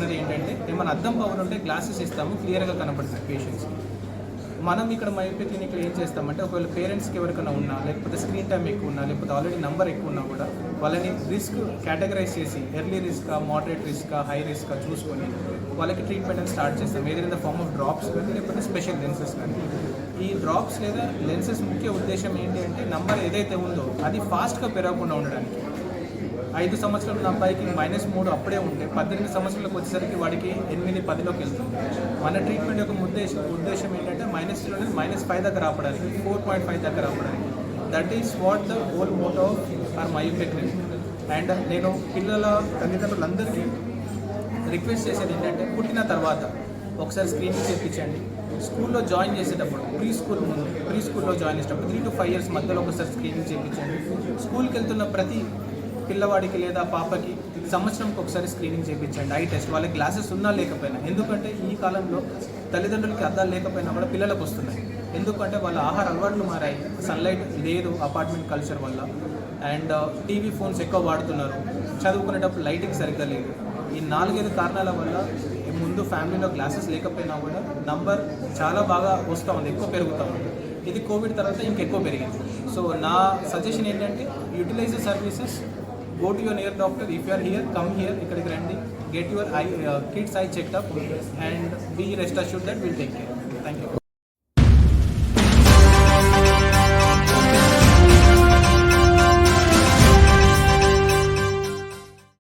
ఉన్నది ఏంటంటే ఏమైనా అద్దం పవర్ ఉంటే గ్లాసెస్ ఇస్తాము, క్లియర్గా కనపడుతుంది పేషెంట్స్కి. మనం ఇక్కడ మైపీ క్లినిక్లో ఏం చేస్తామంటే ఒకవేళ పేరెంట్స్కి ఎవరికైనా ఉన్నా, లేకపోతే స్క్రీన్ టైం ఎక్కువ ఉన్నా, లేకపోతే ఆల్రెడీ నంబర్ ఎక్కువ ఉన్నా కూడా వాళ్ళని రిస్క్ కేటగరైజ్ చేసి ఎర్లీ రిస్కా, మోడరేట్ రిస్కా, హై రిస్కా చూసుకొని వాళ్ళకి ట్రీట్మెంట్ అని స్టార్ట్ చేస్తాం. ఏదైనా in the form of drops కానీ లేకపోతే స్పెషల్ లెన్సెస్ కానీ. ఈ డ్రాప్స్ లేదా లెన్సెస్ ముఖ్య ఉద్దేశం ఏంటి అంటే నంబర్ ఏదైతే ఉందో అది ఫాస్ట్గా పెరగకుండా ఉండడానికి. 5 సంవత్సరాల ఉన్న అబ్బాయికి -3 అప్పుడే ఉంటే 18 సంవత్సరాలకు వచ్చేసరికి వాడికి 8, 10లోకి వెళ్తుంది. మన ట్రీట్మెంట్ యొక్క ఉద్దేశం ఏంటంటే -5 దగ్గర రావడానికి, 4.5 దగ్గర రావడానికి. That is what the whole motto our myopic clinic. And నేను పిల్లల తల్లిదండ్రులందరికీ రిక్వెస్ట్ చేసేది ఏంటంటే పుట్టిన తర్వాత ఒకసారి స్క్రీనింగ్ చేయించండి. స్కూల్లో జాయిన్ చేసేటప్పుడు ప్రీ స్కూల్లో జాయిన్ చేసేటప్పుడు 3 to 5 years మధ్యలో ఒకసారి స్క్రీనింగ్ చేయించండి. స్కూల్కి వెళ్తున్న ప్రతి పిల్లవాడికి లేదా పాపకి సంవత్సరంకి ఒకసారి స్క్రీనింగ్ చేయించండి. ఐ టెస్ట్ వాళ్ళకి గ్లాసెస్ ఉన్నా లేకపోయినా. ఎందుకంటే ఈ కాలంలో తల్లిదండ్రులకి అద్దాలు లేకపోయినా కూడా పిల్లలకు వస్తున్నాయి. ఎందుకంటే వాళ్ళ ఆహార అలవాట్లు మారాయి, సన్లైట్ లేదు అపార్ట్మెంట్ కల్చర్ వల్ల, అండ్ టీవీ ఫోన్స్ ఎక్కువ వాడుతున్నారు, చదువుకునేటప్పుడు లైటింగ్ సరిగ్గా లేదు. ఈ 4-5 కారణాల వల్ల ముందు ఫ్యామిలీలో గ్లాసెస్ లేకపోయినా కూడా నంబర్ చాలా బాగా వస్తూ ఉంది, ఎక్కువ పెరుగుతూ ఉంది. ఇది కోవిడ్ తర్వాత ఇంకెక్కువ పెరిగింది. సో నా సజెషన్ ఏంటంటే utilise the services, go to your near doctor. If you are here, come here, ikkadiki randi, get your kids eye checked up, and be rest assured that we'll take care. Thank you.